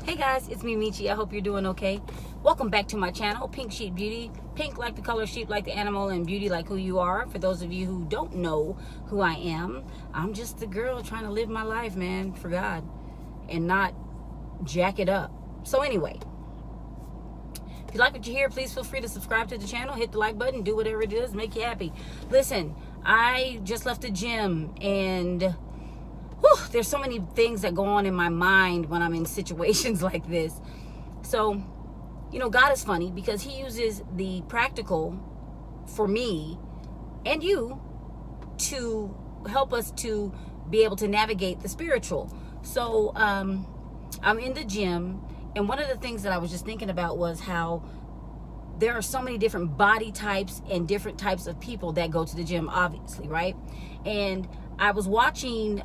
Hey guys, it's me, Michi. I hope you're doing okay. Welcome back to my channel, Pink Sheep Beauty. Pink like the color, sheep like the animal, and beauty like who you are. For those of you who don't know who I am, I'm just the girl trying to live my life, man, for God, and not jack it up. So anyway, if you like what you hear, please feel free to subscribe to the channel, hit the like button, do whatever it is, make you happy. Listen, I just left the gym and there's so many things that go on in my mind when I'm in situations like this. So, you know, God is funny because he uses the practical for me and you to help us to be able to navigate the spiritual. So, I'm in the gym, and one of the things that I was just thinking about was how there are so many different body types and different types of people that go to the gym, obviously, right? And I was watching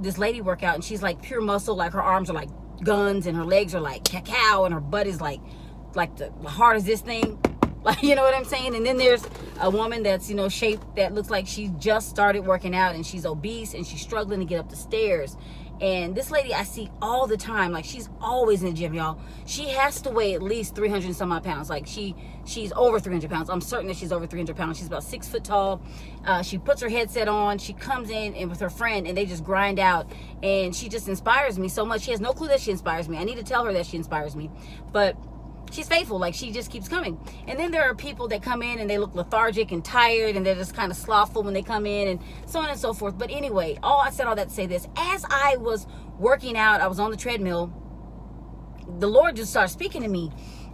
this lady work out, and she's like pure muscle, like her arms are like guns and her legs are like cacao and her butt is like the hard as this thing, like, you know what I'm saying? And then there's a woman that's, you know, shaped, that looks like she just started working out and she's obese and she's struggling to get up the stairs. And this lady I see all the time, like she's always in the gym, y'all. She has to weigh at least 300 and some odd pounds. Like she's over 300 pounds. I'm certain that she's over 300 pounds. She's about 6 foot tall. She puts her headset on. She comes in and with her friend and they just grind out. And she just inspires me so much. She has no clue that she inspires me. I need to tell her that she inspires me. But she's faithful, like she just keeps coming. And then there are people that come in and they look lethargic and tired and they're just kind of slothful when they come in and so on and so forth. But anyway, I said all that to say this. As I was working out, I was on the treadmill, the Lord just started speaking to me.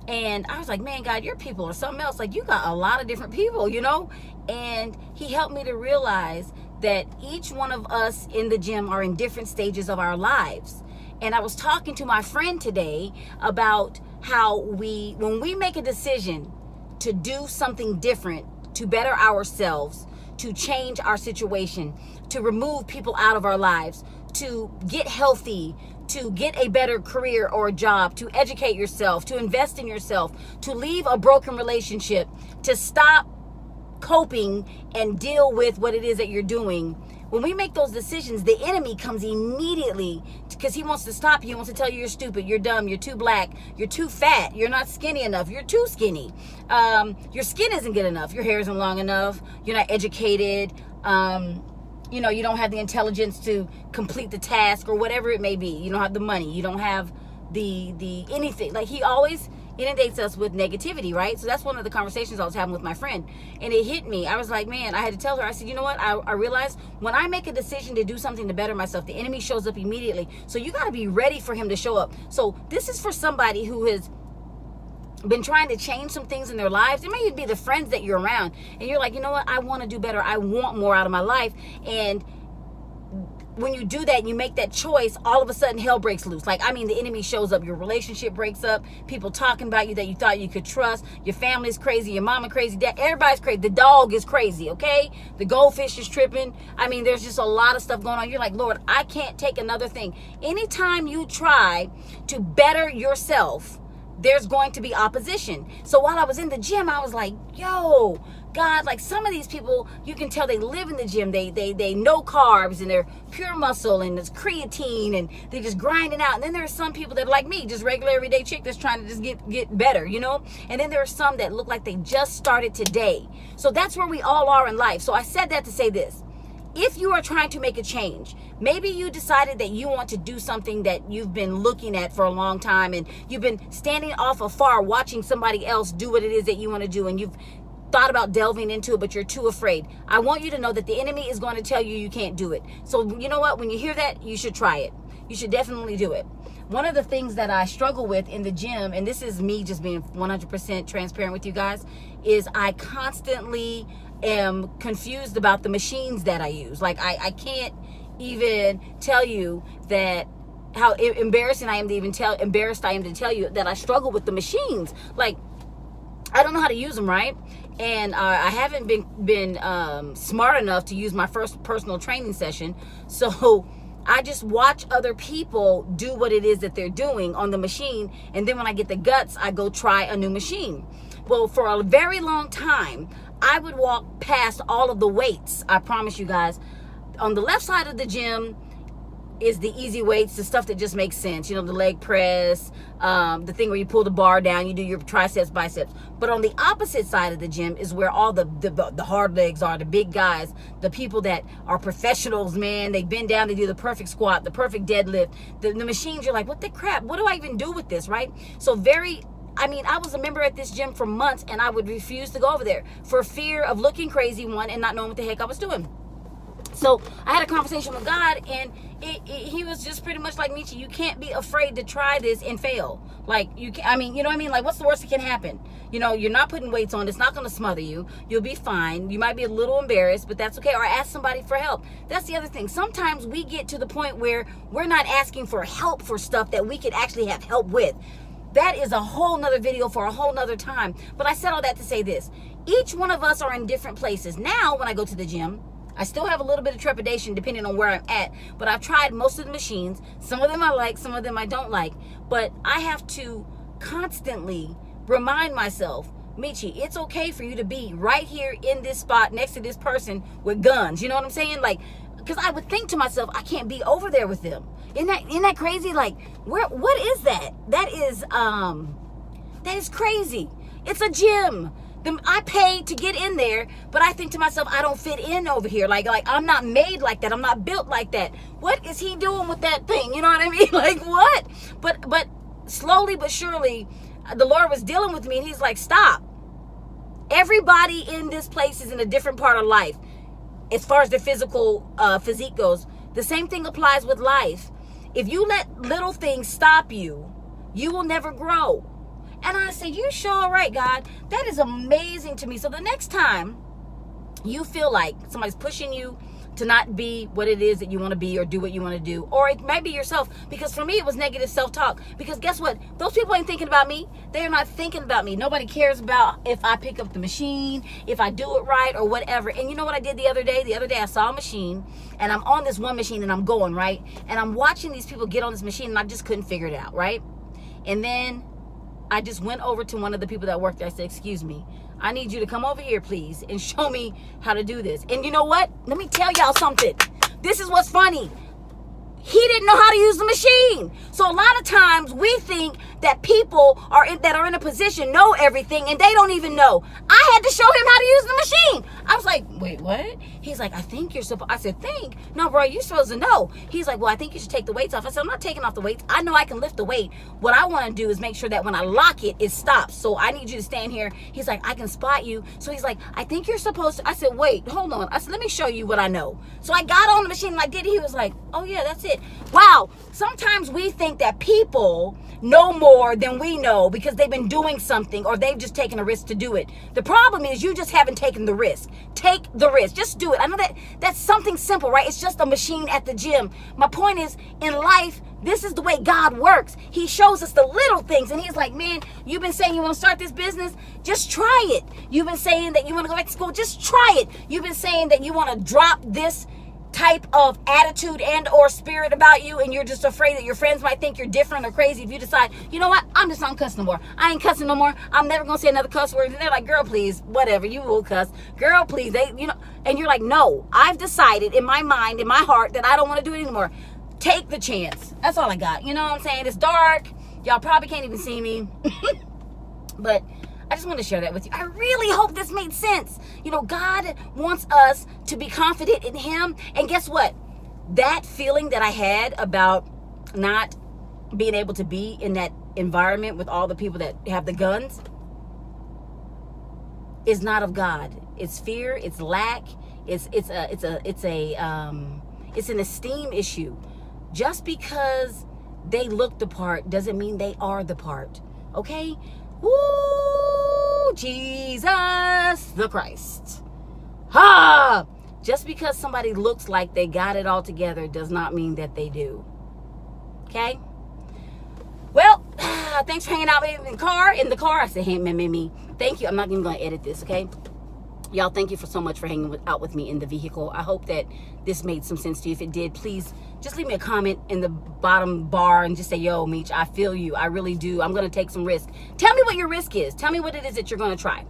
And I was like, man, God, your people are something else. Like, you got a lot of different people, you know? And he helped me to realize that each one of us in the gym are in different stages of our lives. And I was talking to my friend today about how when we make a decision to do something different, to better ourselves, to change our situation, to remove people out of our lives, to get healthy, to get a better career or a job, to educate yourself, to invest in yourself, to leave a broken relationship, to stop coping and deal with what it is that you're doing. When we make those decisions, the enemy comes immediately because he wants to stop you. He wants to tell you you're stupid, you're dumb, you're too black, you're too fat, you're not skinny enough, you're too skinny. Your skin isn't good enough, your hair isn't long enough, you're not educated, you know, you don't have the intelligence to complete the task or whatever it may be. You don't have the money, you don't have the anything. Like, he always inundates us with negativity, right? So that's one of the conversations I was having with my friend, and it hit me. I was like, man, I had to tell her. I said, you know what? I realized when I make a decision to do something to better myself, the enemy shows up immediately. So you got to be ready for him to show up. So this is for somebody who has been trying to change some things in their lives. It may even be the friends that you're around, and you're like, you know what? I want to do better. I want more out of my life. And when you do that and you make that choice, all of a sudden hell breaks loose. Like, I mean, the enemy shows up, your relationship breaks up, people talking about you that you thought you could trust, your family's crazy, your mama crazy, dad, everybody's crazy, the dog is crazy, okay? The goldfish is tripping. I mean, there's just a lot of stuff going on. You're like, Lord, I can't take another thing. Anytime you try to better yourself, there's going to be opposition. So while I was in the gym, I was like, yo, God, like some of these people, you can tell they live in the gym. They no carbs and they're pure muscle and it's creatine and they just grinding out. And then there are some people that are like me, just regular everyday chick that's trying to just get better, you know? And then there are some that look like they just started today. So that's where we all are in life. So I said that to say this. If you are trying to make a change, maybe you decided that you want to do something that you've been looking at for a long time and you've been standing off afar watching somebody else do what it is that you want to do, and you've thought about delving into it, but you're too afraid. I want you to know that the enemy is going to tell you you can't do it. So you know what? When you hear that, you should try it. You should definitely do it. One of the things that I struggle with in the gym, and this is me just being 100% transparent with you guys, is I constantly am confused about the machines that I use. Like, I can't even tell you that how embarrassed I am to tell you that I struggle with the machines. Like, I don't know how to use them right, and I haven't been smart enough to use my first personal training session. So I just watch other people do what it is that they're doing on the machine, and then when I get the guts, I go try a new machine. Well, for a very long time, I would walk past all of the weights. I promise you guys, on the left side of the gym, is the easy weights, the stuff that just makes sense. You know, the leg press, the thing where you pull the bar down, you do your triceps, biceps. But on the opposite side of the gym is where all the hard legs are, the big guys, the people that are professionals, man. They bend down, they do the perfect squat, the perfect deadlift. The machines, you're like, what the crap? What do I even do with this, right? So I was a member at this gym for months, and I would refuse to go over there for fear of looking crazy, one, and not knowing what the heck I was doing. So I had a conversation with God, and he was just pretty much like, Michi, you can't be afraid to try this and fail. Like, you know what I mean? Like, what's the worst that can happen? You know, you're not putting weights on. It's not going to smother you. You'll be fine. You might be a little embarrassed, but that's okay. Or ask somebody for help. That's the other thing. Sometimes we get to the point where we're not asking for help for stuff that we could actually have help with. That is a whole nother video for a whole nother time. But I said all that to say this. Each one of us are in different places. Now, when I go to the gym, I still have a little bit of trepidation depending on where I'm at, but I've tried most of the machines. Some of them I like, some of them I don't like. But I have to constantly remind myself, Michi, it's okay for you to be right here in this spot next to this person with guns. You know what I'm saying? Like, because I would think to myself, I can't be over there with them. Isn't that crazy? Like, what is that? That is crazy. It's a gym. I paid to get in there, but I think to myself, I don't fit in over here. Like I'm not made like that. I'm not built like that. What is he doing with that thing? You know what I mean? Like, what? But slowly but surely, the Lord was dealing with me, and he's like, stop. Everybody in this place is in a different part of life. As far as the physique goes, the same thing applies with life. If you let little things stop you, you will never grow. And I said, you sure right, God. That is amazing to me. So the next time you feel like somebody's pushing you to not be what it is that you want to be or do what you want to do, or it might be yourself, because for me it was negative self-talk. Because guess what? Those people ain't thinking about me. They are not thinking about me. Nobody cares about if I pick up the machine, if I do it right or whatever. And you know what I did the other day? The other day I saw a machine, and I'm on this one machine and I'm going, right? And I'm watching these people get on this machine, and I just couldn't figure it out, right? And then I just went over to one of the people that worked there. I said, excuse me, I need you to come over here, please, and show me how to do this. And you know what? Let me tell y'all something. This is what's funny. He didn't know how to use the machine. So a lot of times we think that people that are in a position know everything, and they don't even know. I had to show him how to use the machine. I was like, wait, what? He's like, I think you're supposed. I said, think? No, bro, you're supposed to know. He's like, well, I think you should take the weights off. I said, I'm not taking off the weights. I know I can lift the weight. What I want to do is make sure that when I lock it, it stops. So I need you to stand here. He's like, I can spot you. So he's like, I think you're supposed to. I said, wait, hold on. I said, let me show you what I know. So I got on the machine and I did it. He was like, oh yeah, that's it. Wow. Sometimes we think that people know more than we know because they've been doing something, or they've just taken a risk to do it. The problem is you just haven't taken the risk. Take the risk. Just do it. I know that's something simple, right? It's just a machine at the gym. My point is, in life, this is the way God works. He shows us the little things, and he's like, man, you've been saying you want to start this business? Just try it. You've been saying that you want to go back to school? Just try it. You've been saying that you want to drop this type of attitude and or spirit about you, and you're just afraid that your friends might think you're different or crazy if you decide, you know what, I'm just not cussing no more. I ain't cussing no more. I'm never gonna say another cuss word. And they're like, girl, please, whatever, you will cuss. Girl, please, and you're like, no, I've decided in my mind, in my heart, that I don't want to do it anymore. Take the chance. That's all I got. You know what I'm saying? It's dark. Y'all probably can't even see me. But I just want to share that with you. I really hope this made sense. You know, God wants us to be confident in him. And guess what? That feeling that I had about not being able to be in that environment with all the people that have the guns is not of God. It's fear, it's lack, it's an esteem issue. Just because they look the part doesn't mean they are the part. Okay? Woo! Jesus the Christ. Ha! Just because somebody looks like they got it all together does not mean that they do. Okay? Well, thanks for hanging out with me in the car. I said, hey, me. Thank you. I'm not even going to edit this, okay? Y'all, thank you so much for hanging out with me in the vehicle. I hope that this made some sense to you. If it did, please just leave me a comment in the bottom bar and just say, yo, Meech, I feel you. I really do. I'm going to take some risk. Tell me what your risk is. Tell me what it is that you're going to try.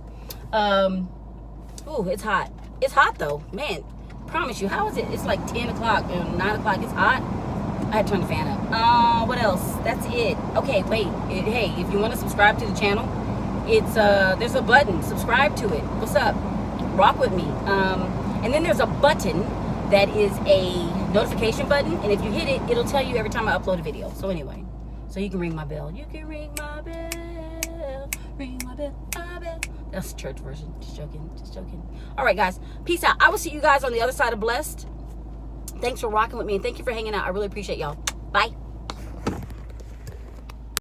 Ooh, it's hot. It's hot, though. Man, promise you. How is it? It's like 10 o'clock and 9 o'clock. It's hot. I had to turn the fan up. What else? That's it. Okay, wait. Hey, if you want to subscribe to the channel, it's there's a button. Subscribe to it. What's up? Rock with me. And then there's a button that is a notification button, and if you hit it, it'll tell you every time I upload a video. So anyway, so you can ring my bell. You can ring my bell. Ring my bell. My bell. That's the church version. Just joking. Just joking. All right, guys. Peace out. I will see you guys on the other side of blessed. Thanks for rocking with me, and thank you for hanging out. I really appreciate y'all. Bye.